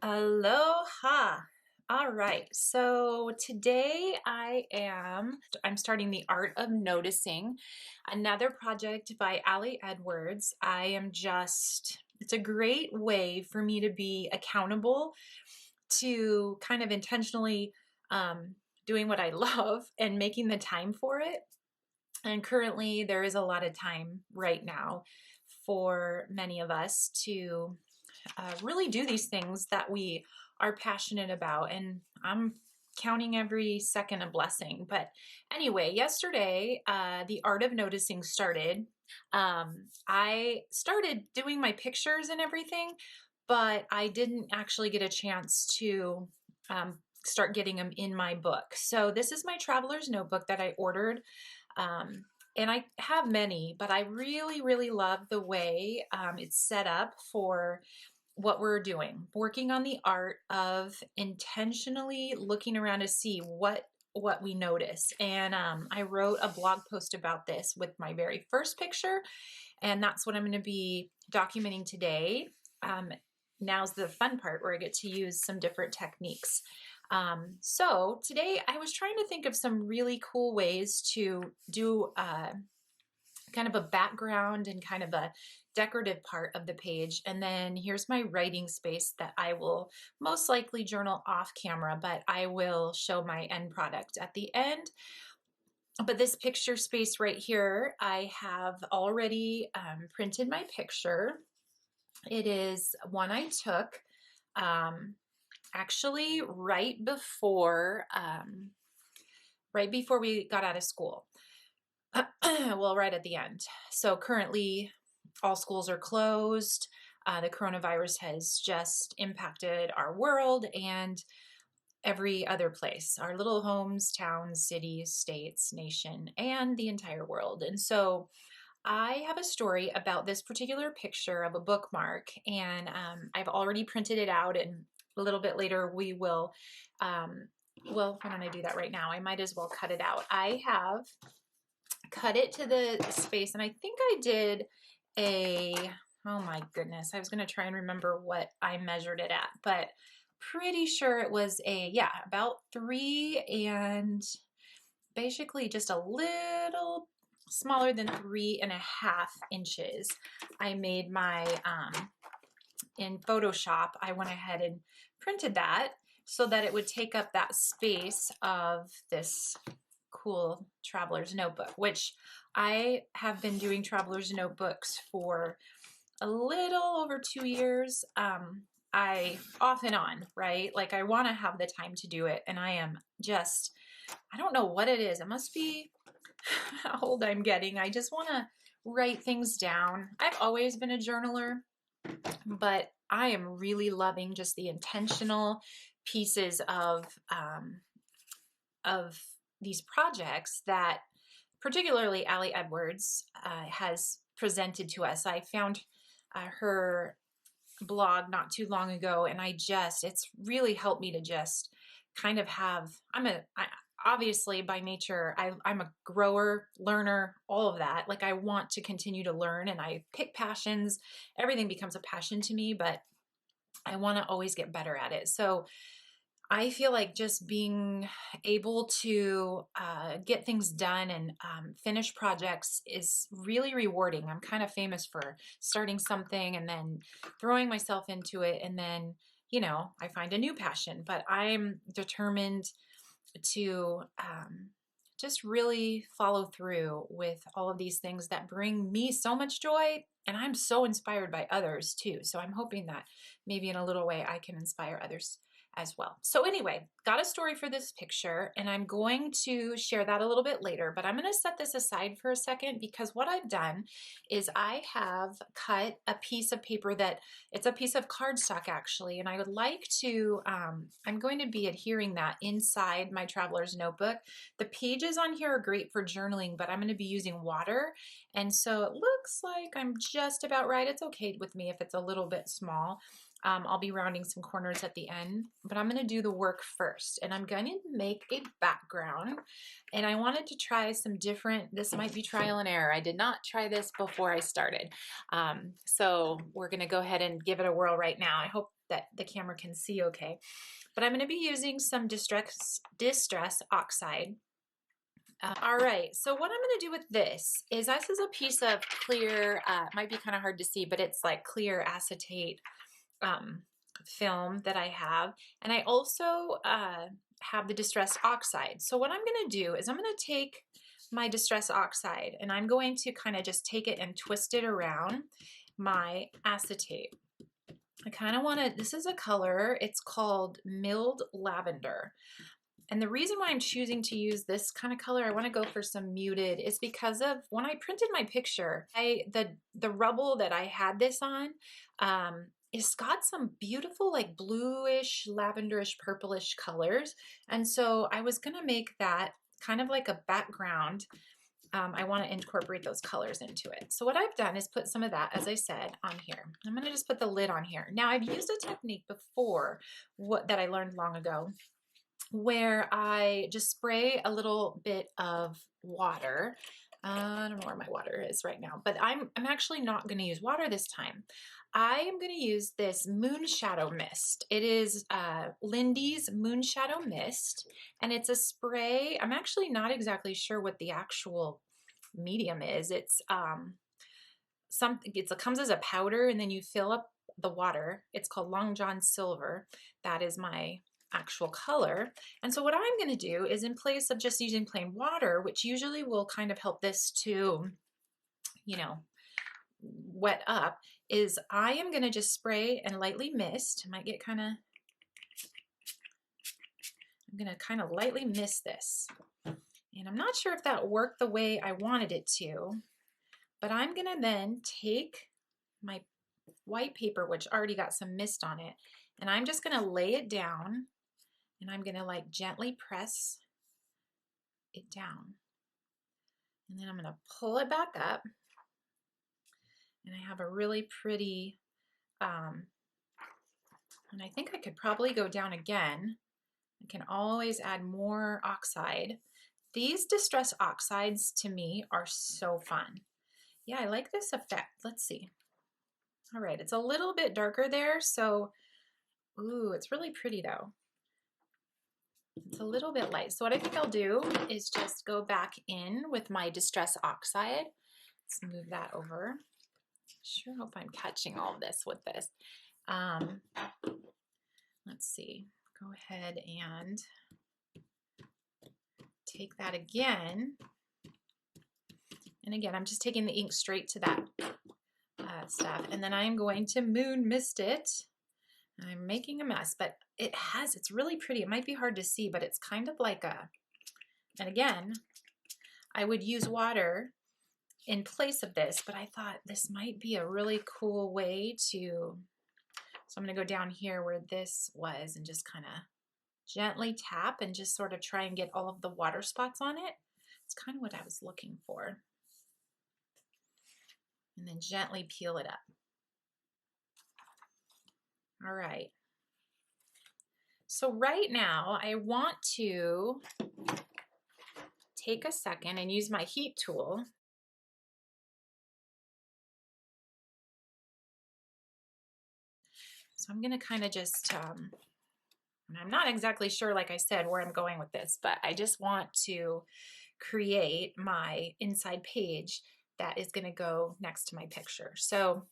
Aloha. All right. So today I'm starting the art of noticing, another project by Ali Edwards. It's a great way for me to be accountable to kind of intentionally doing what I love and making the time for it. And currently there is a lot of time right now for many of us to really do these things that we are passionate about. And I'm counting every second a blessing. But anyway, yesterday, the art of noticing started. I started doing my pictures and everything, but I didn't actually get a chance to start getting them in my book. So this is my traveler's notebook that I ordered. And I have many, but I really, really love the way it's set up for what we're doing, working on the art of intentionally looking around to see what we notice. And I wrote a blog post about this with my very first picture, and that's what I'm going to be documenting today. Now's the fun part where I get to use some different techniques. So today I was trying to think of some really cool ways to do kind of a background and kind of a decorative part of the page. And then here's my writing space that I will most likely journal off camera, but I will show my end product at the end. But this picture space right here, I have already printed my picture. It is one I took actually right before we got out of school. Well, right at the end. So currently all schools are closed. The coronavirus has just impacted our world and every other place, our little homes, towns, cities, states, nation, and the entire world. And so I have a story about this particular picture of a bookmark, and I've already printed it out, and a little bit later we will, well, why don't I do that right now? I might as well cut it out. I have cut it to the space, and I think I did oh my goodness, I was going to try and remember what I measured it at, but pretty sure it was about 3 and basically just a little smaller than 3.5 inches. I made my, in Photoshop, I went ahead and printed that so that it would take up that space of this cool traveler's notebook, which I have been doing traveler's notebooks for a little over 2 years. I off and on, right? Like I want to have the time to do it. And I don't know what it is. It must be how old I'm getting. I just want to write things down. I've always been a journaler, but I am really loving just the intentional pieces of these projects that particularly Ali Edwards has presented to us. I found her blog not too long ago, and it's really helped me to just kind of obviously by nature, I'm a grower, learner, all of that. Like I want to continue to learn, and I pick passions. Everything becomes a passion to me, but I want to always get better at it. So I feel like just being able to get things done and finish projects is really rewarding. I'm kind of famous for starting something and then throwing myself into it, and then, I find a new passion. But I'm determined to just really follow through with all of these things that bring me so much joy. And I'm so inspired by others too. So I'm hoping that maybe in a little way I can inspire others as well. So anyway, got a story for this picture, and I'm going to share that a little bit later, but I'm going to set this aside for a second because what I've done is I have cut a piece of paper it's a piece of cardstock actually, and I would like to, I'm going to be adhering that inside my traveler's notebook. The pages on here are great for journaling, but I'm going to be using water, and so it looks like I'm just about right. It's okay with me if it's a little bit small. I'll be rounding some corners at the end, but I'm going to do the work first, and I'm going to make a background, and I wanted to try this might be trial and error. I did not try this before I started. So we're going to go ahead and give it a whirl right now. I hope that the camera can see okay. But I'm going to be using some distress oxide. All right, so what I'm going to do with this is a piece of clear, it might be kind of hard to see, but it's like clear acetate film that I have. And I also have the distress oxide. So what I'm going to do is I'm going to take my distress oxide and I'm going to kind of just take it and twist it around my acetate. I kind of want to, this is a color, it's called milled lavender. And the reason why I'm choosing to use this kind of color, I want to go for some muted, is because of when I printed my picture, the rubble that I had this on, it's got some beautiful like bluish, lavenderish, purplish colors. And so I was going to make that kind of like a background. I want to incorporate those colors into it. So what I've done is put some of that, as I said, on here. I'm going to just put the lid on here. Now I've used a technique before that I learned long ago, where I just spray a little bit of water. I don't know where my water is right now, but I'm actually not going to use water this time. I am going to use this Moonshadow Mist. It is Lindy's Moonshadow Mist, and it's a spray. I'm actually not exactly sure what the actual medium is. It's something. It comes as a powder, and then you fill up the water. It's called Long John Silver. That is my actual color. And so what I'm going to do is, in place of just using plain water, which usually will kind of help this to, you know, wet up, is I am going to just spray and lightly mist. I might get kind of, I'm going to kind of lightly mist this. And I'm not sure if that worked the way I wanted it to, but I'm going to then take my white paper, which already got some mist on it, and I'm just going to lay it down. And I'm going to like gently press it down. And then I'm going to pull it back up. And I have a really pretty, and I think I could probably go down again. I can always add more oxide. These distress oxides to me are so fun. Yeah, I like this effect. Let's see. All right, it's a little bit darker there. So, ooh, it's really pretty though. It's a little bit light. So what I think I'll do is just go back in with my distress oxide. Let's move that over. Sure hope I'm catching all of this with this. Let's see. Go ahead and take that again. And again, I'm just taking the ink straight to that stuff. And then I'm going to moon mist it. I'm making a mess, but it's really pretty. It might be hard to see, but it's kind of like and again, I would use water in place of this, but I thought this might be a really cool way to, so I'm going to go down here where this was and just kind of gently tap and just sort of try and get all of the water spots on it. It's kind of what I was looking for. And then gently peel it up. All right. So right now I want to take a second and use my heat tool. So I'm going to kind of just, and I'm not exactly sure, like I said, where I'm going with this, but I just want to create my inside page that is going to go next to my picture. So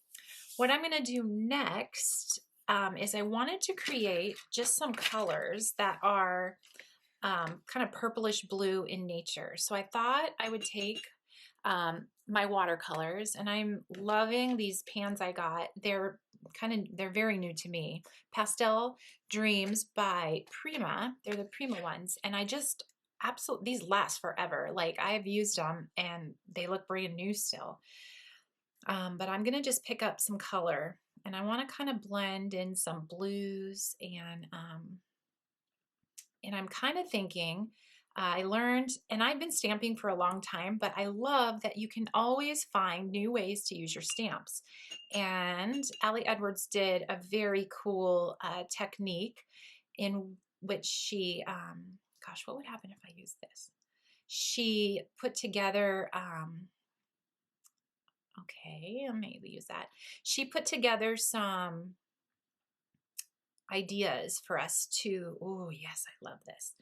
what I'm going to do next is I wanted to create just some colors that are kind of purplish blue in nature. So I thought I would take my watercolors, and I'm loving these pans I got. They're very new to me. Pastel Dreams by Prima. They're the Prima ones. And I just absolutely, these last forever. Like, I've used them and they look brand new still. But I'm going to just pick up some color, and I want to kind of blend in some blues, and I'm kind of thinking, I learned, and I've been stamping for a long time, but I love that you can always find new ways to use your stamps. And Ali Edwards did a very cool technique in which she, gosh, what would happen if I used this? She put together, okay, I'll maybe use that. She put together some ideas for us to, oh yes, I love this,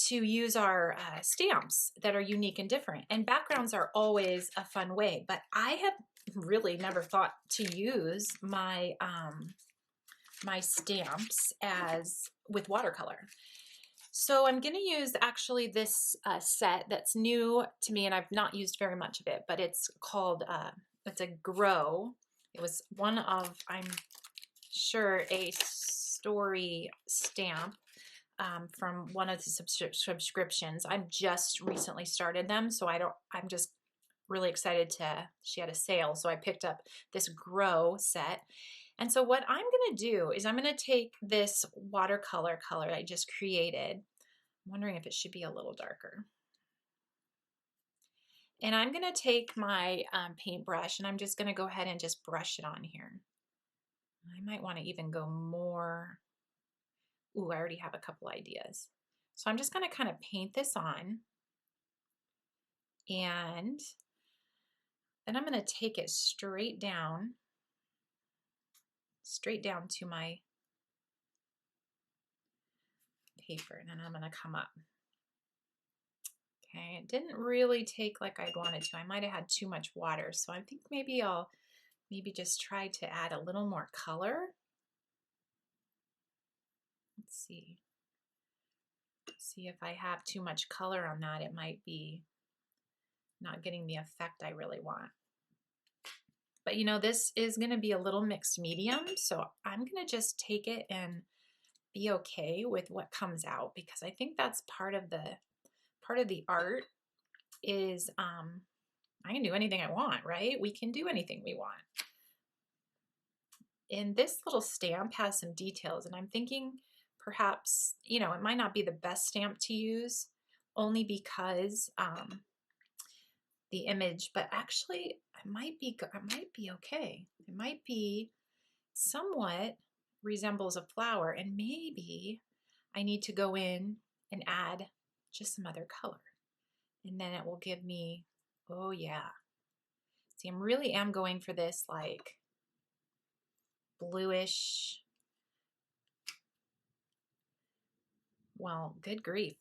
to use our stamps that are unique and different. And backgrounds are always a fun way, but I have really never thought to use my my stamps as with watercolor. So I'm going to use actually this set that's new to me, and I've not used very much of it, but it's called, it's a Grow. It was one of, I'm sure, a story stamp from one of the subscriptions. I've just recently started them, so I'm just really excited she had a sale, so I picked up this Grow set. And so what I'm going to do is I'm going to take this watercolor color I just created. I'm wondering if it should be a little darker. And I'm going to take my paintbrush, and I'm just going to go ahead and just brush it on here. I might want to even go more. Ooh, I already have a couple ideas. So I'm just going to kind of paint this on. And then I'm going to take it straight down to my paper, and then I'm going to come up. Okay, it didn't really take like I'd wanted to. I might have had too much water, so I think maybe I'll just try to add a little more color. Let's see. See if I have too much color on that, it might be not getting the effect I really want. But you know, this is going to be a little mixed medium, so I'm going to just take it and be okay with what comes out, because I think that's part of the art is I can do anything I want, right? We can do anything we want. And this little stamp has some details, and I'm thinking perhaps, you know, it might not be the best stamp to use only because the image, but actually it might be okay. It might be somewhat resembles a flower, and maybe I need to go in and add just some other color, and then it will give me, oh yeah. See, I really am going for this like bluish, well, good grief.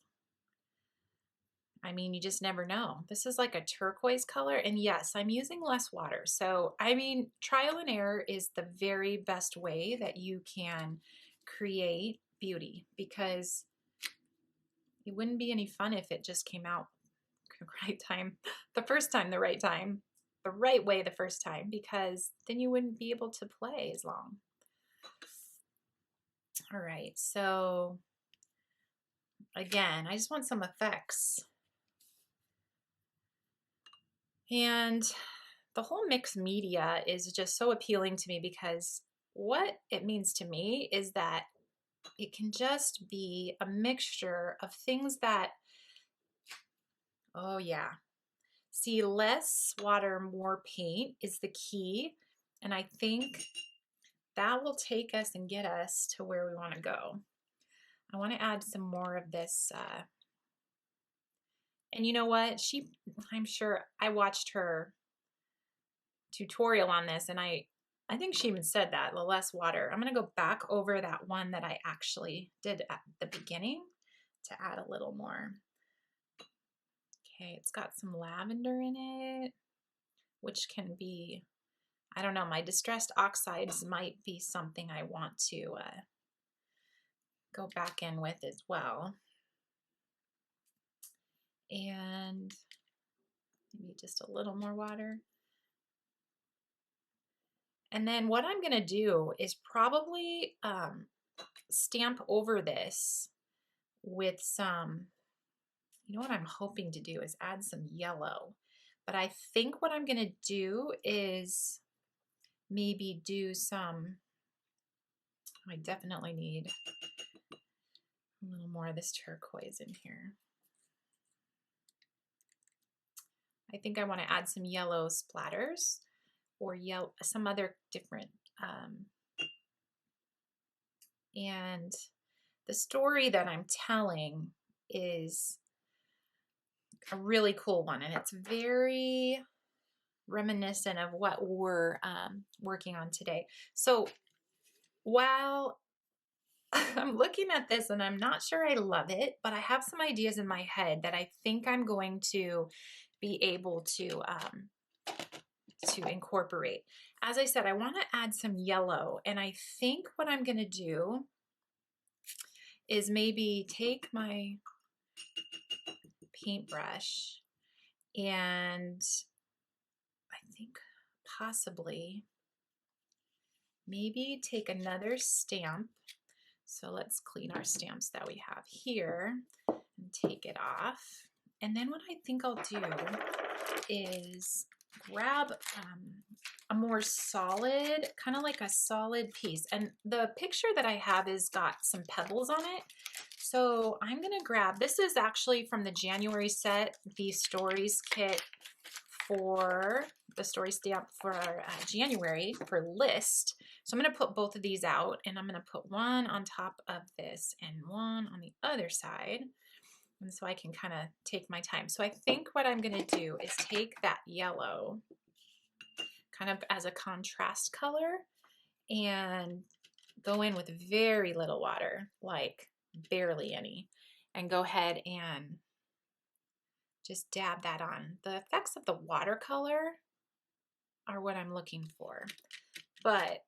I mean, you just never know. This is like a turquoise color, and yes, I'm using less water. So, I mean, trial and error is the very best way that you can create beauty, because it wouldn't be any fun if it just came out the right time, the first time, the right time, the right way the first time, because then you wouldn't be able to play as long. All right, so again, I just want some effects. And the whole mixed media is just so appealing to me, because what it means to me is that it can just be a mixture of things that, oh yeah, see, less water, more paint is the key. And I think that will take us and get us to where we want to go. I want to add some more of this. And you know what? I'm sure I watched her tutorial on this, and I think she even said that, the less water. I'm going to go back over that one that I actually did at the beginning to add a little more. Okay, it's got some lavender in it, which can be, I don't know, my distressed oxides might be something I want to go back in with as well. And maybe just a little more water. And then what I'm going to do is probably stamp over this with some, you know what I'm hoping to do is add some yellow. But I think what I'm going to do is maybe do some, I definitely need a little more of this turquoise in here. I think I want to add some yellow splatters, or yellow, some other different. And the story that I'm telling is a really cool one, and it's very reminiscent of what we're working on today. So while I'm looking at this and I'm not sure I love it, but I have some ideas in my head that I think I'm going to be able to incorporate. As I said, I want to add some yellow, and I think what I'm going to do is maybe take my paintbrush and I think possibly maybe take another stamp. So let's clean our stamps that we have here and take it off. And then what I think I'll do is grab a more solid, kind of like a solid piece. And the picture that I have is got some pebbles on it. So I'm gonna grab, this is actually from the January set, the stories kit for the story stamp for January for list. So I'm going to put both of these out, and I'm going to put one on top of this and one on the other side. And so I can kind of take my time. So I think what I'm going to do is take that yellow kind of as a contrast color and go in with very little water, like barely any, and go ahead and just dab that on. The effects of the watercolor are what I'm looking for, but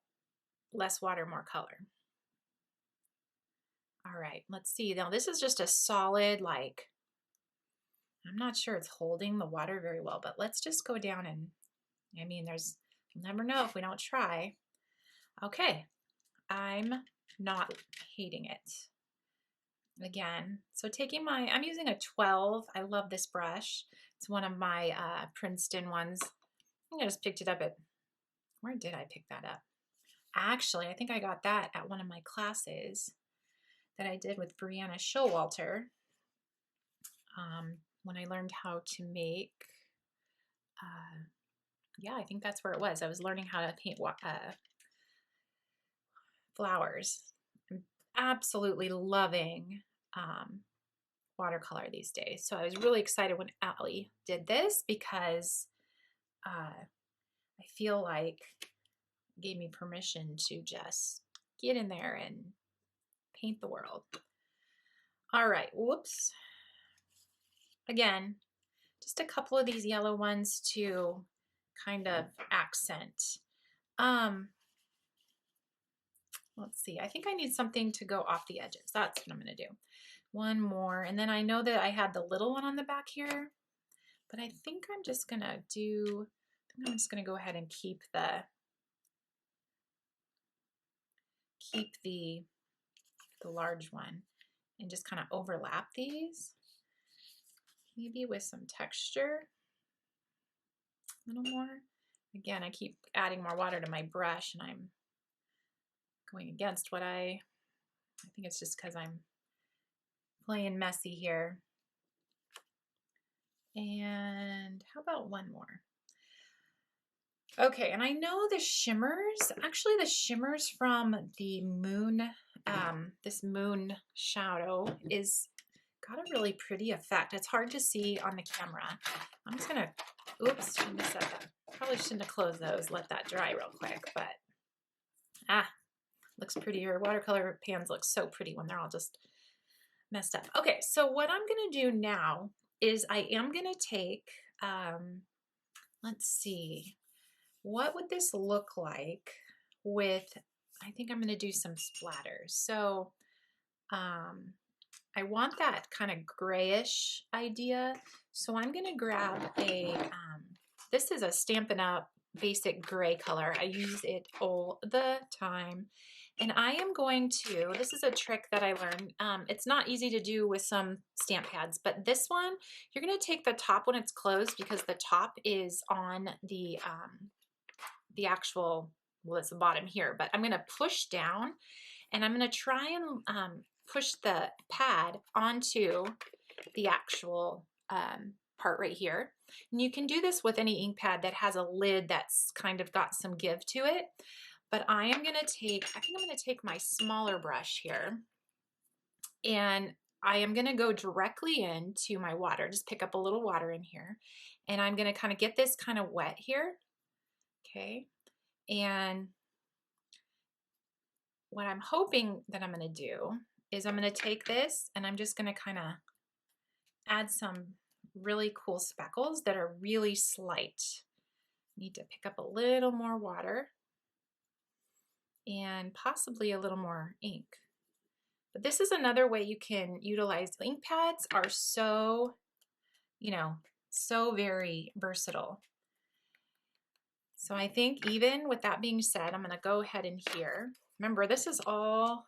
less water, more color. All right, let's see. Now this is just a solid, like, I'm not sure it's holding the water very well, but let's just go down and, I mean, you'll never know if we don't try. Okay, I'm not hating it. Again, so taking I'm using a 12. I love this brush. It's one of my Princeton ones. I think I just picked it up at, where did I pick that up? Actually, I think I got that at one of my classes that I did with Brianna Showalter when I learned how to make, yeah, I think that's where it was. I was learning how to paint flowers. I'm absolutely loving watercolor these days. So I was really excited when Allie did this because I feel like it gave me permission to just get in there and paint the world. All right, whoops. Again, just a couple of these yellow ones to kind of accent. Let's see, I think I need something to go off the edges. That's what I'm gonna do. One more, and then I know that I had the little one on the back here, but I think I'm just gonna go ahead and keep the large one and just kind of overlap these, maybe with some texture, a little more. Again, I keep adding more water to my brush and I'm going against what I think it's just because I'm playing messy here. And how about one more? Okay, and I know the shimmers, actually the shimmers from the moon, this moon shadow is got a really pretty effect. It's hard to see on the camera. I'm just gonna, oops, shouldn't have said that. Probably shouldn't have closed those, let that dry real quick, but looks prettier. Watercolor pans look so pretty when they're all just messed up. Okay, so what I'm gonna do now is I am gonna take, let's see, what would this look like with, I think I'm going to do some splatters. So I want that kind of grayish idea. So I'm going to grab this is a Stampin' Up! Basic gray color. I use it all the time. And I am going to, this is a trick that I learned. It's not easy to do with some stamp pads, but this one, you're going to take the top when it's closed because the top is on the actual, well, it's the bottom here, but I'm going to push down and I'm going to try and push the pad onto the actual part right here. And you can do this with any ink pad that has a lid that's kind of got some give to it. But I am going to take, I think I'm going to take my smaller brush here and I am going to go directly into my water, just pick up a little water in here. And I'm going to kind of get this kind of wet here. Okay. And what I'm hoping that I'm going to do is I'm going to take this and I'm just going to kind of add some really cool speckles that are really slight. Need to pick up a little more water and possibly a little more ink. But this is another way you can utilize ink pads. Are so, so very versatile. So I think even with that being said, I'm going to go ahead and here. Remember, this is all,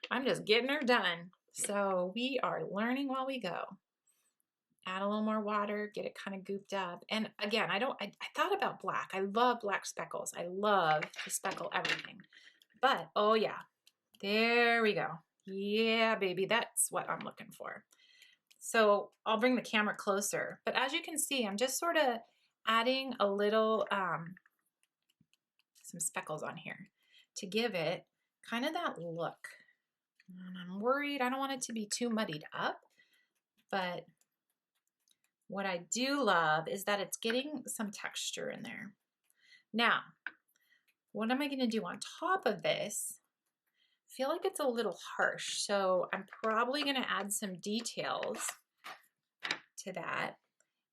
I'm just getting her done. So we are learning while we go. Add a little more water, get it kind of gooped up. And again, I thought about black. I love black speckles. I love to speckle everything. But, oh yeah, there we go. Yeah, baby, that's what I'm looking for. So I'll bring the camera closer. But as you can see, I'm just sort of adding a little, some speckles on here to give it kind of that look. And I'm worried, I don't want it to be too muddied up, but what I do love is that it's getting some texture in there. Now, what am I going to do on top of this? I feel like it's a little harsh, so I'm probably going to add some details to that.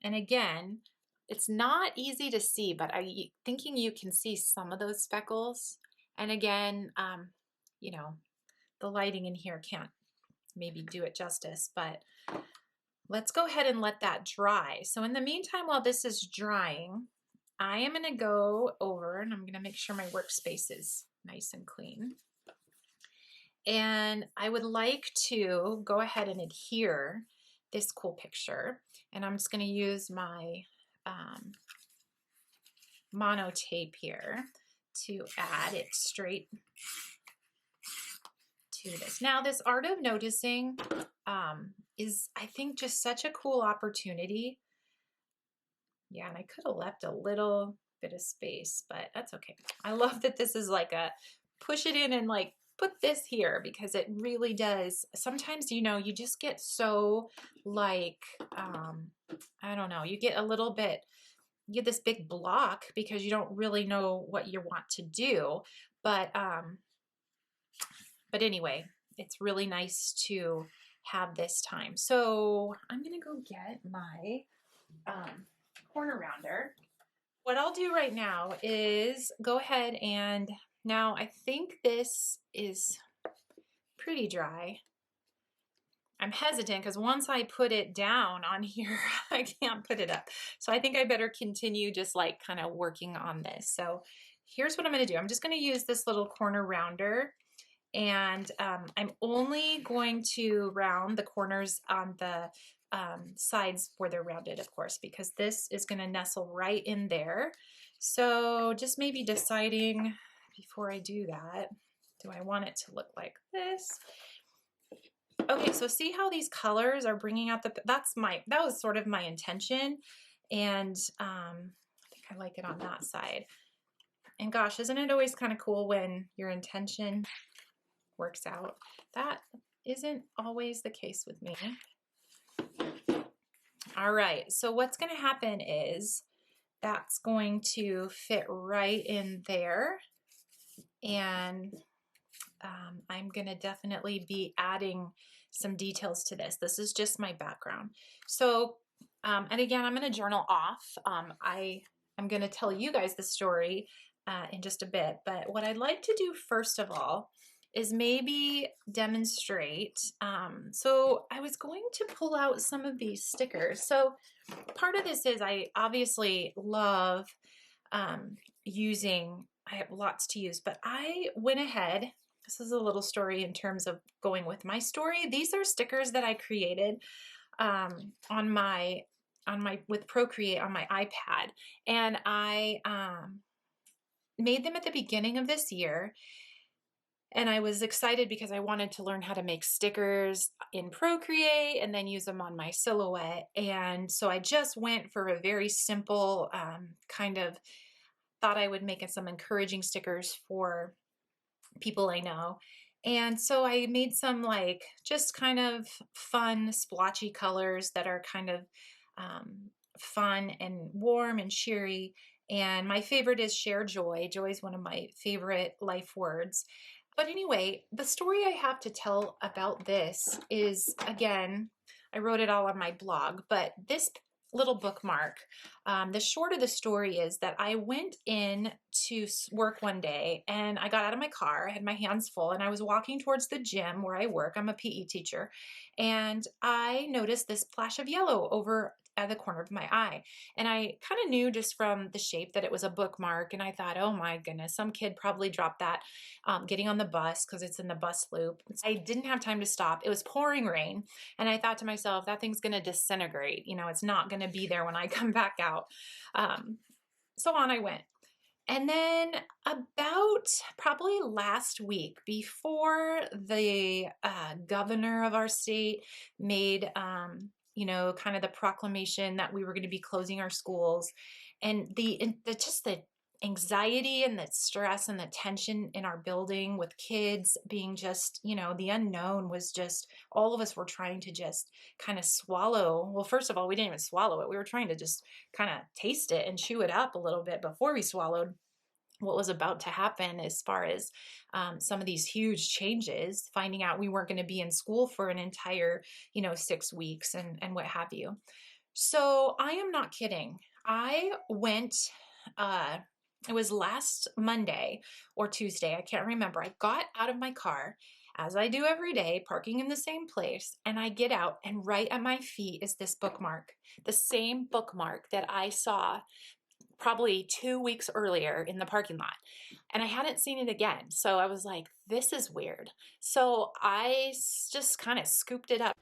And again, it's not easy to see, but I'm thinking you can see some of those speckles. And again, the lighting in here can't maybe do it justice, but let's go ahead and let that dry. So in the meantime, while this is drying, I am going to go over and I'm going to make sure my workspace is nice and clean. And I would like to go ahead and adhere this cool picture. And I'm just going to use my mono tape here to add it straight to this. Now, this art of noticing is, I think, just such a cool opportunity. Yeah, and I could have left a little bit of space, but that's okay. I love that this is like a push it in and like put this here, because it really does. Sometimes, you just get so like, I don't know, you get a little bit, you get this big block because you don't really know what you want to do. But anyway, it's really nice to have this time. So I'm gonna go get my corner rounder. What I'll do right now is go ahead and now I think this is pretty dry. I'm hesitant because once I put it down on here, I can't put it up. So I think I better continue just like kind of working on this. So here's what I'm going to do. I'm just going to use this little corner rounder, and I'm only going to round the corners on the sides where they're rounded, of course, because this is going to nestle right in there. So just maybe deciding before I do that, do I want it to look like this? Okay, so see how these colors are bringing out that was sort of my intention. And I think I like it on that side. And gosh, isn't it always kind of cool when your intention works out? That isn't always the case with me. All right, so what's going to happen is that's going to fit right in there. And I'm going to definitely be adding some details to this. This is just my background. So, and again, I'm going to journal off. I'm going to tell you guys the story in just a bit. But what I'd like to do first of all is maybe demonstrate. So I was going to pull out some of these stickers. So part of this is I obviously love using, I have lots to use, but I went ahead. This is a little story in terms of going with my story. These are stickers that I created with Procreate on my iPad, and I made them at the beginning of this year. And I was excited because I wanted to learn how to make stickers in Procreate and then use them on my silhouette. And so I just went for a very simple kind of, thought I would make some encouraging stickers for people I know. And so I made some like just kind of fun splotchy colors that are kind of fun and warm and cheery. And my favorite is share joy. Joy is one of my favorite life words. But anyway, the story I have to tell about this is, again, I wrote it all on my blog, but this little bookmark, the short of the story is that I went in to work one day and I got out of my car, I had my hands full, and I was walking towards the gym where I work. I'm a PE teacher, and I noticed this flash of yellow over at the corner of my eye. And I kind of knew just from the shape that it was a bookmark. And I thought, oh my goodness, some kid probably dropped that getting on the bus because it's in the bus loop. I didn't have time to stop. It was pouring rain. And I thought to myself, that thing's going to disintegrate. It's not going to be there when I come back out. So on I went. And then about probably last week, before the governor of our state made, kind of the proclamation that we were going to be closing our schools, and just the anxiety and the stress and the tension in our building with kids being just, the unknown was just, all of us were trying to just kind of swallow. Well, first of all, we didn't even swallow it. We were trying to just kind of taste it and chew it up a little bit before we swallowed what was about to happen as far as some of these huge changes, finding out we weren't going to be in school for an entire, 6 weeks and what have you. So I am not kidding. I went, it was last Monday or Tuesday, I can't remember. I got out of my car, as I do every day, parking in the same place, and I get out, and right at my feet is this bookmark, the same bookmark that I saw probably 2 weeks earlier in the parking lot, and I hadn't seen it again. So I was like, this is weird. So I just kind of scooped it up.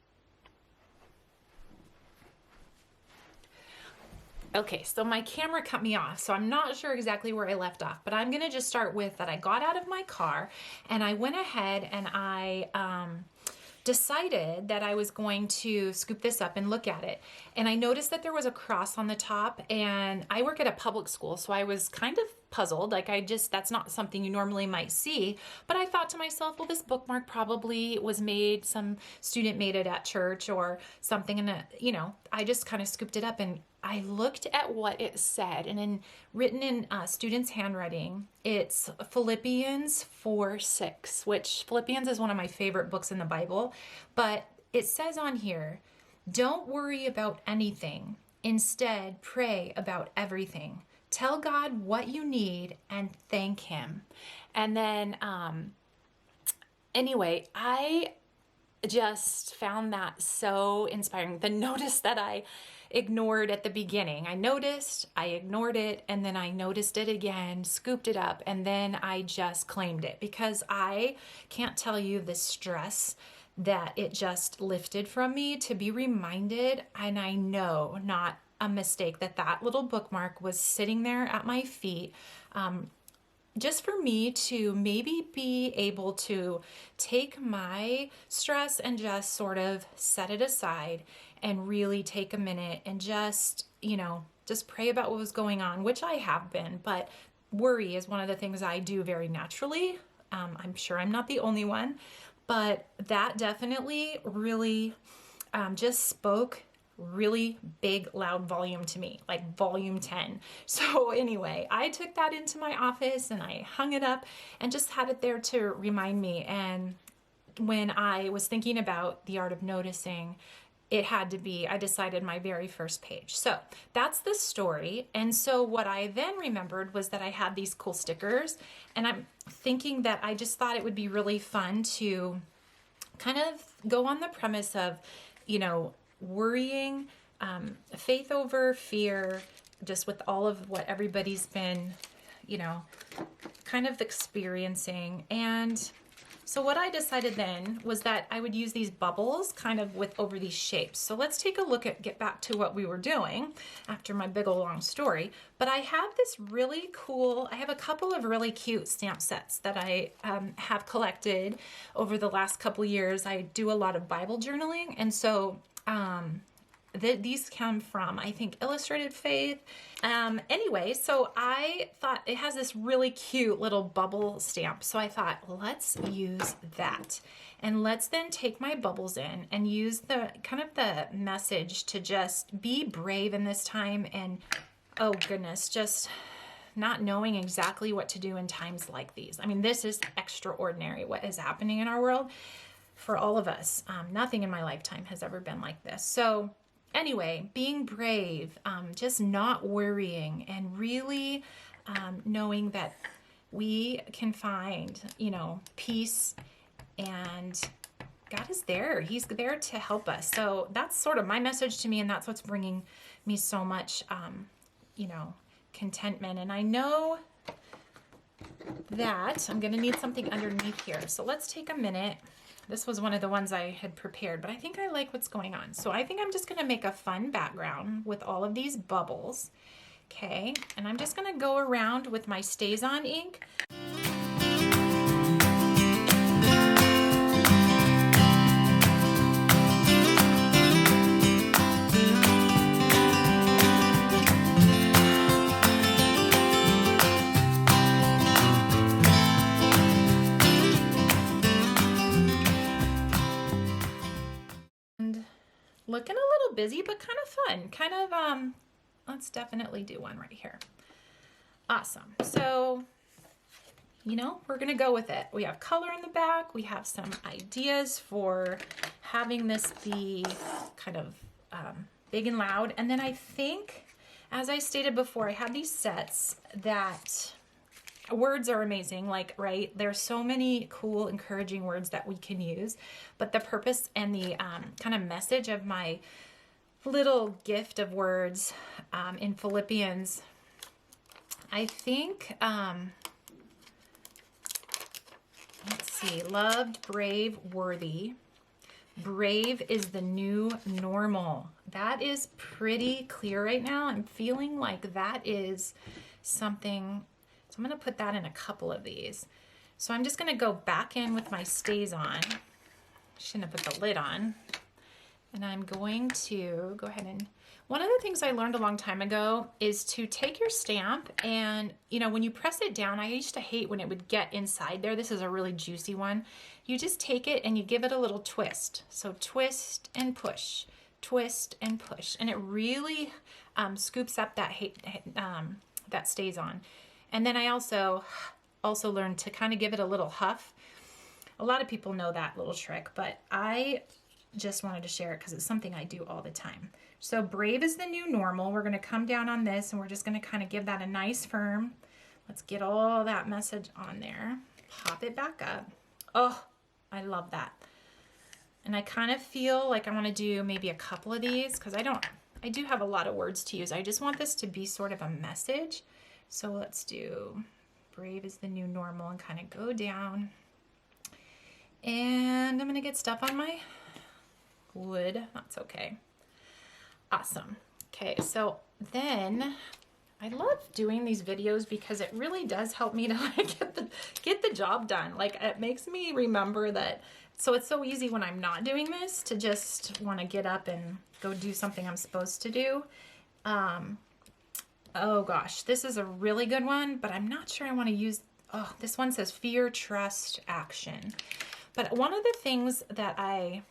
Okay, so my camera cut me off, so I'm not sure exactly where I left off, but I'm gonna just start with that I got out of my car and I went ahead and I decided that I was going to scoop this up and look at it. And I noticed that there was a cross on the top, and I work at a public school, so I was kind of puzzled. That's not something you normally might see. But I thought to myself, well, this bookmark probably was made, some student made it at church or something. And, I just kind of scooped it up and I looked at what it said, and written in students' handwriting, it's Philippians 4:6, which Philippians is one of my favorite books in the Bible. But it says on here, don't worry about anything. Instead, pray about everything. Tell God what you need and thank Him. And then, anyway, I just found that so inspiring. The notice that I ignored at the beginning. I noticed, I ignored it, and then I noticed it again, scooped it up, and then I just claimed it, because I can't tell you the stress that it just lifted from me to be reminded, and I know not a mistake, that little bookmark was sitting there at my feet, just for me to maybe be able to take my stress and just sort of set it aside and really take a minute and just pray about what was going on, which I have been. But worry is one of the things I do very naturally. I'm sure I'm not the only one, but that definitely really just spoke really big, loud volume to me, like volume 10. So anyway, I took that into my office and I hung it up and just had it there to remind me. And when I was thinking about the art of noticing, it had to be, I decided, my very first page. So that's the story. And so what I then remembered was that I had these cool stickers, and I'm thinking that I just thought it would be really fun to kind of go on the premise of, worrying, faith over fear, just with all of what everybody's been, kind of experiencing. And so what I decided then was that I would use these bubbles kind of over these shapes. So let's take a look get back to what we were doing after my big old long story. But I have this really cool, I have a couple of really cute stamp sets that I have collected over the last couple years. I do a lot of Bible journaling, and so these come from, I think, Illustrated Faith. Anyway, so I thought it has this really cute little bubble stamp. So I thought, let's use that. And let's then take my bubbles in and use the message to just be brave in this time. And oh goodness, just not knowing exactly what to do in times like these. I mean, this is extraordinary what is happening in our world for all of us. Nothing in my lifetime has ever been like this. So anyway, being brave, just not worrying, and really knowing that we can find, you know, peace, and God is there. He's there to help us. So that's sort of my message to me, and that's what's bringing me so much, you know, contentment. And I know that I'm going to need something underneath here. So let's take a minute. This was one of the ones I had prepared, but I think I like what's going on. So I think I'm just going to make a fun background with all of these bubbles. Okay. And I'm just going to go around with my StazOn ink. Looking a little busy, but kind of fun. Kind of, let's definitely do one right here. Awesome. So, you know, we're going to go with it. We have color in the back. We have some ideas for having this be kind of big and loud. And then I think, as I stated before, I have these sets that words are amazing, like, right? There's so many cool, encouraging words that we can use, but the purpose and the kind of message of my little gift of words in Philippians, I think, let's see, loved, brave, worthy. Brave is the new normal. That is pretty clear right now. I'm feeling like that is something. So I'm going to put that in a couple of these. So I'm just going to go back in with my StazOn. Shouldn't have put the lid on. And I'm going to go ahead and, one of the things I learned a long time ago is to take your stamp and, you know, when you press it down, I used to hate when it would get inside there. This is a really juicy one. You just take it and you give it a little twist. So twist and push, twist and push. And it really scoops up that that StazOn. And then I also learned to kind of give it a little huff. A lot of people know that little trick, but I just wanted to share it because it's something I do all the time. So brave is the new normal. We're going to come down on this and we're just going to kind of give that a nice firm. Let's get all that message on there. Pop it back up. Oh, I love that. And I kind of feel like I want to do maybe a couple of these because I do have a lot of words to use. I just want this to be sort of a message. So let's do brave is the new normal and kind of go down. And I'm going to get stuff on my wood. That's okay. Awesome. Okay, so then I love doing these videos because it really does help me to get the job done. Like, it makes me remember that. So it's so easy when I'm not doing this to just want to get up and go do something I'm supposed to do. Oh gosh, this is a really good one, but I'm not sure I want to use, oh, this one says fear, trust, action. But one of the things that I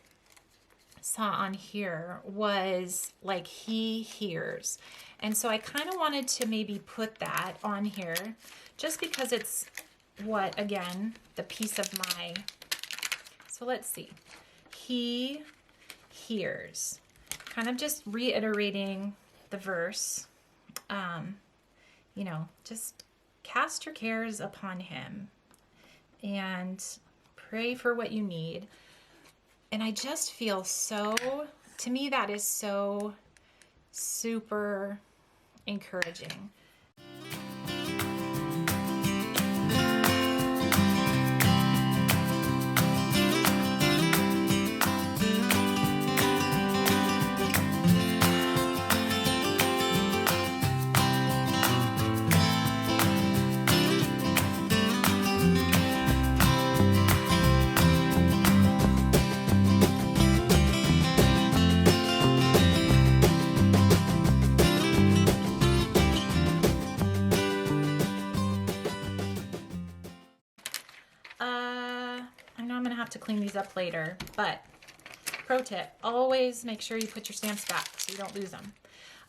saw on here was like, he hears. And so I kind of wanted to maybe put that on here just because it's what, again, the piece of my, so let's see. He hears. Kind of just reiterating the verse. You know, just cast your cares upon him and pray for what you need. And I just feel so, to me, that is so super encouraging. To clean these up later, but pro tip, always make sure you put your stamps back so you don't lose them.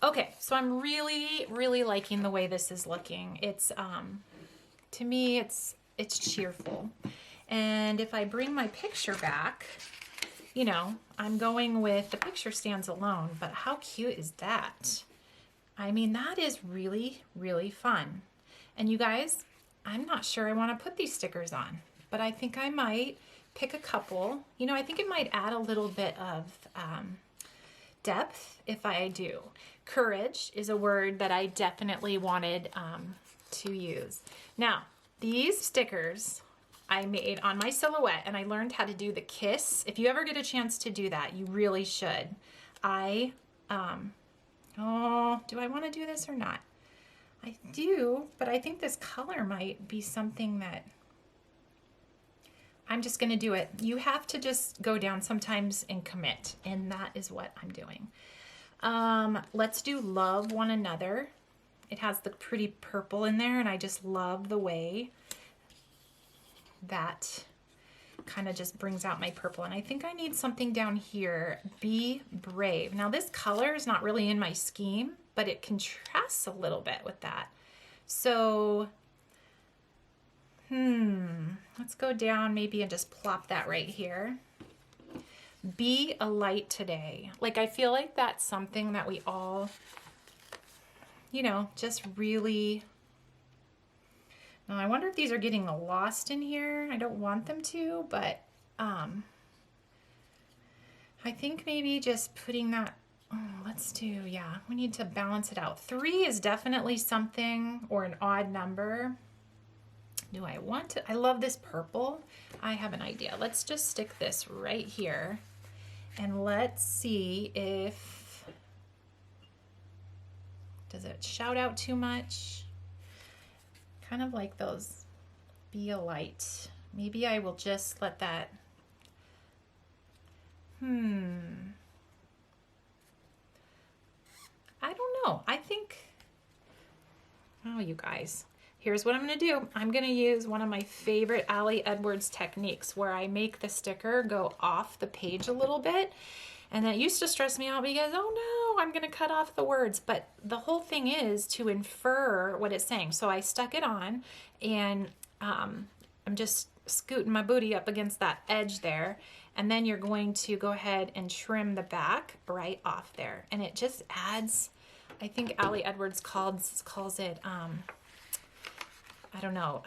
Okay, so I'm really, really liking the way this is looking. It's, to me, it's cheerful. And if I bring my picture back, you know, I'm going with the picture stands alone, but how cute is that? I mean, that is really, really fun. And you guys, I'm not sure I want to put these stickers on, but I think I might pick a couple. You know, I think it might add a little bit of depth if I do. Courage is a word that I definitely wanted to use. Now, these stickers I made on my silhouette, and I learned how to do the kiss. If you ever get a chance to do that, you really should. Oh, do I want to do this or not? I do, but I think this color might be something that I'm just going to do it. You have to just go down sometimes and commit, and that is what I'm doing. Let's do love one another. It has the pretty purple in there, and I just love the way that kind of just brings out my purple. And I think I need something down here. Be brave. Now this color is not really in my scheme, but it contrasts a little bit with that. So, let's go down maybe and just plop that right here. Be a light today. Like, I feel like that's something that we all, you know, just really. Now, I wonder if these are getting lost in here. I don't want them to, but I think maybe just putting that, let's do, yeah, we need to balance it out. 3 is definitely something, or an odd number. Do I want to? I love this purple. I have an idea. Let's just stick this right here, and let's see if, does it shout out too much? Kind of like those, be a light. Maybe I will just let that, I don't know. I think, oh, you guys, here's what I'm gonna do. I'm gonna use one of my favorite Ali Edwards techniques where I make the sticker go off the page a little bit. And that used to stress me out because, oh no, I'm gonna cut off the words. But the whole thing is to infer what it's saying. So I stuck it on, and I'm just scooting my booty up against that edge there. And then you're going to go ahead and trim the back right off there. And it just adds, I think Ali Edwards calls it, I don't know,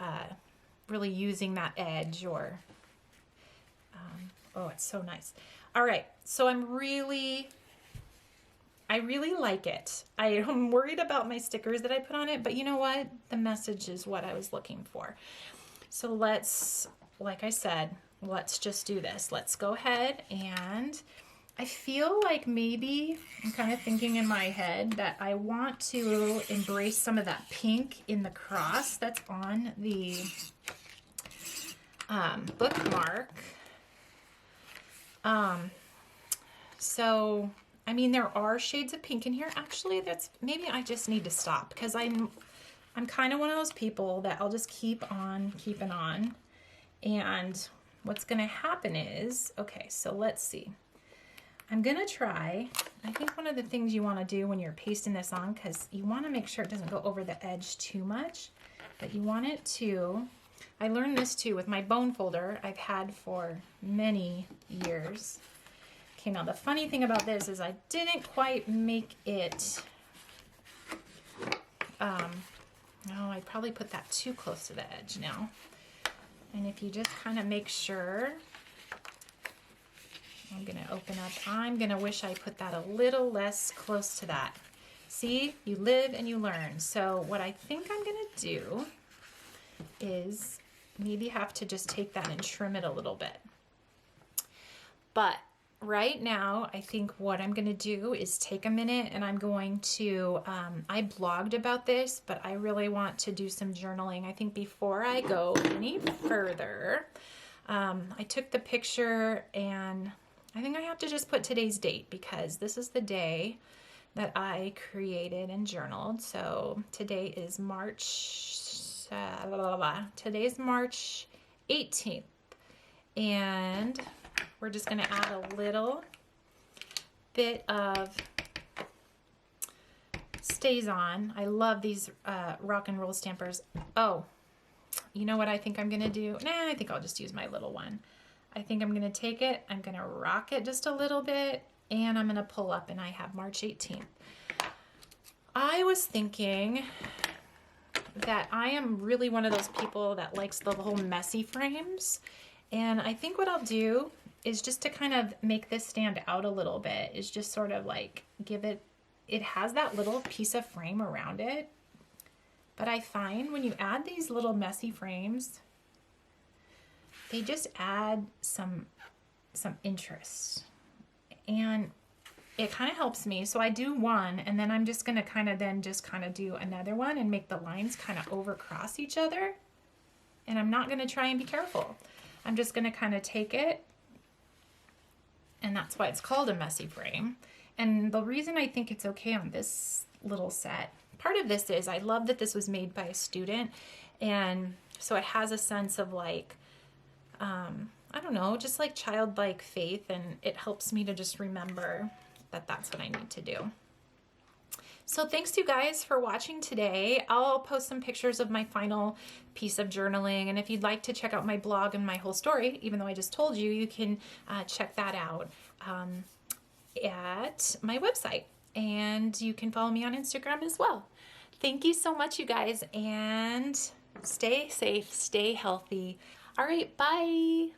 really using that edge, or, oh, it's so nice. All right, so I really like it. I am worried about my stickers that I put on it, but you know what? The message is what I was looking for. So let's, like I said, let's just do this. Let's go ahead, and I feel like maybe I'm kind of thinking in my head that I want to embrace some of that pink in the cross that's on the bookmark. So, I mean, there are shades of pink in here. Actually, that's, maybe I just need to stop, because I'm kind of one of those people that I'll just keep on keeping on. And what's going to happen is, okay, so let's see. I'm going to try, I think one of the things you want to do when you're pasting this on, because you want to make sure it doesn't go over the edge too much, but you want it to, I learned this too with my bone folder I've had for many years. Okay, now the funny thing about this is I didn't quite make it, no, I probably put that too close to the edge now. And if you just kind of make sure, I'm going to open up, I'm going to wish I put that a little less close to that. See, you live and you learn. So what I think I'm going to do is maybe have to just take that and trim it a little bit. But right now, I think what I'm going to do is take a minute, and I'm going to, I blogged about this, but I really want to do some journaling. I think before I go any further, I took the picture, and I think I have to just put today's date, because this is the day that I created and journaled. So today is today's March 18th. And we're just going to add a little bit of stays on. I love these rock and roll stampers. Oh, you know what I think I'm gonna do? Nah, I think I'll just use my little one. I think I'm gonna take it, I'm gonna rock it just a little bit, and I'm gonna pull up, and I have March 18th. I was thinking that I am really one of those people that likes the whole messy frames. And I think what I'll do is, just to kind of make this stand out a little bit, is just sort of like give it, it has that little piece of frame around it. But I find when you add these little messy frames, they just add some interest. And it kind of helps me. So I do one, and then I'm just gonna kind of do another one and make the lines kind of overcross each other. And I'm not gonna try and be careful. I'm just gonna kind of take it, and that's why it's called a messy frame. And the reason I think it's okay on this little set, part of this is I love that this was made by a student, and so it has a sense of like, I don't know, just like childlike faith, and it helps me to just remember that that's what I need to do. So thanks you guys for watching today. I'll post some pictures of my final piece of journaling, and if you'd like to check out my blog and my whole story, even though I just told you, you can check that out at my website, and you can follow me on Instagram as well. Thank you so much, you guys, and stay safe, stay healthy. All right, bye.